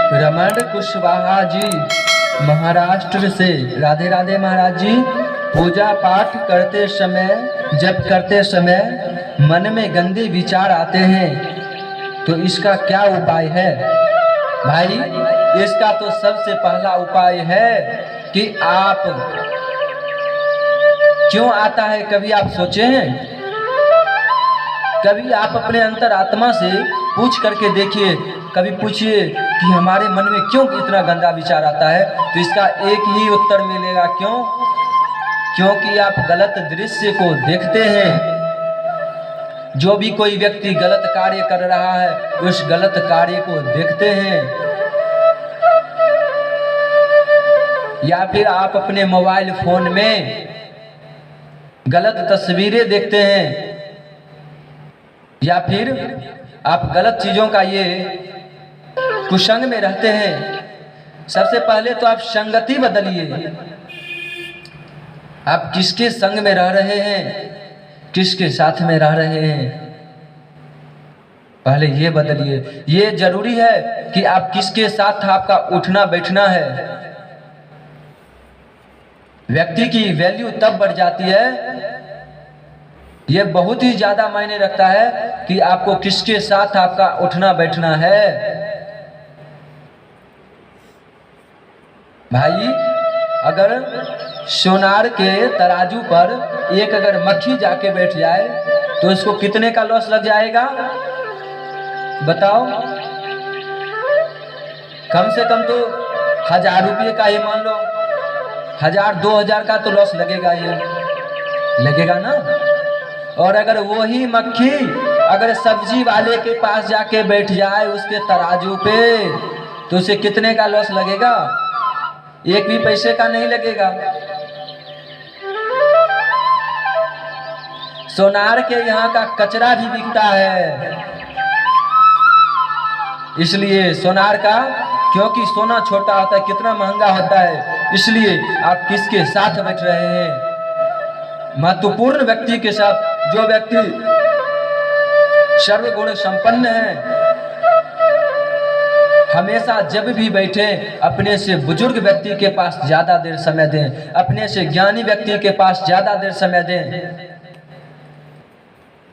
रमण कुशवाहा जी महाराष्ट्र से। राधे राधे महाराज जी। पूजा पाठ करते समय, जप करते समय मन में गंदे विचार आते हैं तो इसका क्या उपाय है? भाई इसका तो सबसे पहला उपाय है कि आप क्यों आता है कभी आप सोचे हैं? कभी आप अपने अंतर आत्मा से पूछ करके देखिए, कभी पूछिए कि हमारे मन में क्यों इतना गंदा विचार आता है, तो इसका एक ही उत्तर मिलेगा, क्यों? क्योंकि आप गलत दृश्य को देखते हैं। जो भी कोई व्यक्ति गलत कार्य कर रहा है उस गलत कार्य को देखते हैं, या फिर आप अपने मोबाइल फोन में गलत तस्वीरें देखते हैं, या फिर आप गलत चीजों का ये कुसंग में रहते हैं। सबसे पहले तो आप संगति बदलिए। आप किसके संग में रह रहे हैं, किसके साथ में रह रहे हैं, पहले ये बदलिए। ये जरूरी है कि आप किसके साथ आपका उठना बैठना है। व्यक्ति की वैल्यू तब बढ़ जाती है, ये बहुत ही ज्यादा मायने रखता है कि आपको किसके साथ आपका उठना बैठना है। भाई अगर सोनार के तराजू पर एक अगर मक्खी जाके बैठ जाए तो इसको कितने का लॉस लग जाएगा बताओ? कम से कम तो 1000 रुपये का ही मान लो, 1000-2000 का तो लॉस लगेगा ही, लगेगा ना। और अगर वही मक्खी अगर सब्जी वाले के पास जाके बैठ जाए उसके तराजू पे तो उसे कितने का लॉस लगेगा? एक भी पैसे का नहीं लगेगा। सोनार के यहाँ का कचरा भी बिकता है, इसलिए सोनार का, क्योंकि सोना छोटा होता है, कितना महंगा होता है, इसलिए आप किसके साथ बैठ रहे हैं? महत्वपूर्ण व्यक्ति के साथ। जो व्यक्ति सर्वगुण संपन्न है, हमेशा जब भी बैठे अपने से बुजुर्ग व्यक्ति के पास ज्यादा देर समय दें, अपने से ज्ञानी व्यक्ति के पास ज्यादा देर समय दें।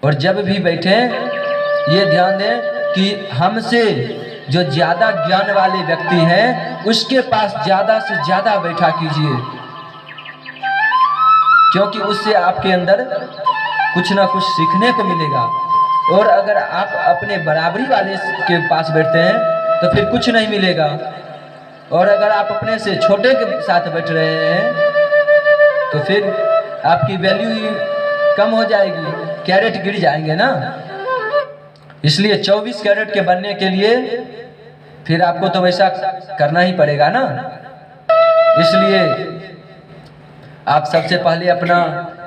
और जब भी बैठे ये ध्यान दें कि हमसे जो ज्यादा ज्ञान वाले व्यक्ति हैं उसके पास ज्यादा से ज्यादा बैठा कीजिए, क्योंकि उससे आपके अंदर कुछ ना कुछ सीखने को मिलेगा। और अगर आप अपने बराबरी वाले के पास बैठते हैं तो फिर कुछ नहीं मिलेगा। और अगर आप अपने से छोटे के साथ बैठ रहे हैं तो फिर आपकी वैल्यू ही कम हो जाएगी, कैरेट गिर जाएंगे ना। इसलिए 24 कैरेट के बनने के लिए फिर आपको तो वैसा करना ही पड़ेगा ना। इसलिए आप सबसे पहले अपना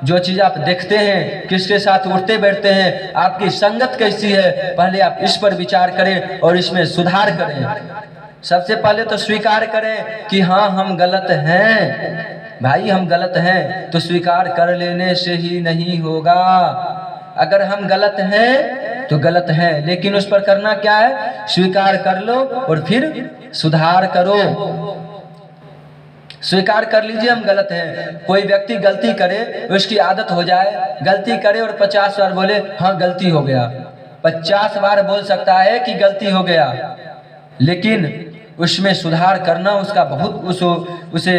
जो चीज आप देखते हैं, किसके साथ उठते बैठते हैं, आपकी संगत कैसी है, पहले आप इस पर विचार करें और इसमें सुधार करें। सबसे पहले तो स्वीकार करें कि हाँ हम गलत हैं। भाई हम गलत हैं तो स्वीकार कर लेने से ही नहीं होगा। अगर हम गलत हैं तो गलत हैं, लेकिन उस पर करना क्या है? स्वीकार कर लो और फिर सुधार करो। स्वीकार कर लीजिए हम गलत हैं। कोई व्यक्ति गलती करे, उसकी आदत हो जाए, गलती करे और 50 बार बोले हाँ गलती हो गया। 50 बार बोल सकता है कि गलती हो गया, लेकिन उसमें सुधार करना उसका उसे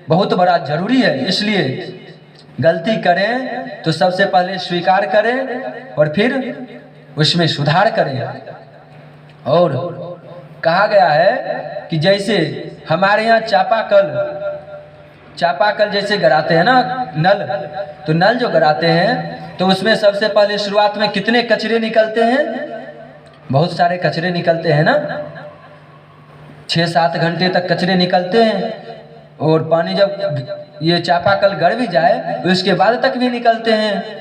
बहुत बड़ा जरूरी है। इसलिए गलती करें तो सबसे पहले स्वीकार करें और फिर उसमें सुधार करें। और कहा गया है कि जैसे हमारे यहाँ चापाकल जैसे गड़ाते हैं ना नल, तो नल जो गड़ाते हैं तो उसमें सबसे पहले शुरुआत में कितने कचरे निकलते हैं? बहुत सारे कचरे निकलते हैं ना, 6-7 घंटे तक कचरे निकलते हैं। और पानी जब ये चापाकल गड़ भी जाए तो उसके बाद तक भी निकलते हैं।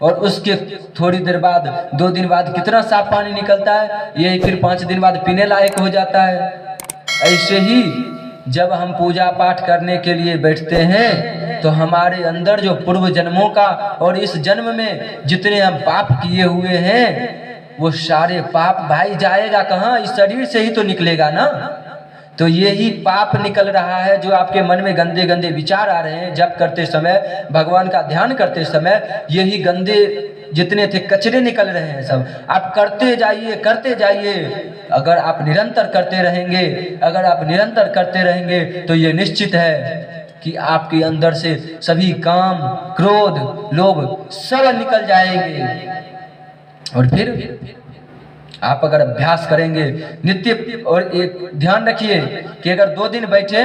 और उसके थोड़ी देर बाद, 2 दिन बाद कितना साफ पानी निकलता है, ये फिर 5 दिन बाद पीने लायक हो जाता है। ऐसे ही जब हम पूजा पाठ करने के लिए बैठते हैं तो हमारे अंदर जो पूर्व जन्मों का और इस जन्म में जितने हम पाप किए हुए हैं वो सारे पाप भाई जाएगा कहाँ? इस शरीर से ही तो निकलेगा ना। तो यही पाप निकल रहा है जो आपके मन में गंदे गंदे विचार आ रहे हैं। जप करते समय, भगवान का ध्यान करते समय यही गंदे जितने थे कचरे निकल रहे हैं सब। आप करते जाइए, करते जाइए। अगर आप निरंतर करते रहेंगे, अगर आप निरंतर करते रहेंगे तो ये निश्चित है कि आपके अंदर से सभी काम, क्रोध, लोभ सब निकल जाएंगे। और फिर आप अगर अभ्यास करेंगे नित्य, और एक ध्यान रखिए कि अगर 2 दिन बैठे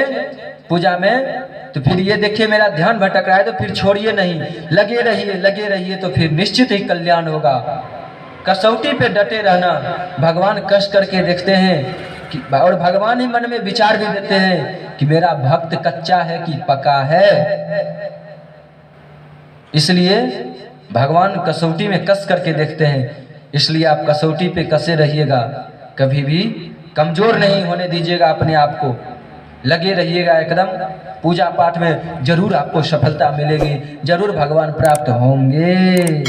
पूजा में तो फिर ये देखिए मेरा ध्यान भटक रहा है तो फिर छोड़िए नहीं, लगे रहिए, लगे रहिए, तो फिर निश्चित ही कल्याण होगा। कसौटी पे डटे रहना। भगवान कष्ट करके देखते हैं कि, और भगवान ही मन में विचार भी देते हैं कि मेरा भक्त कच्चा है कि पका है। इसलिए भगवान कसौटी में कस करके देखते हैं। इसलिए आप कसौटी पे कसे रहिएगा, कभी भी कमजोर नहीं होने दीजिएगा अपने आप को। लगे रहिएगा एकदम। पूजा पाठ में जरूर आपको सफलता मिलेगी, जरूर भगवान प्राप्त होंगे।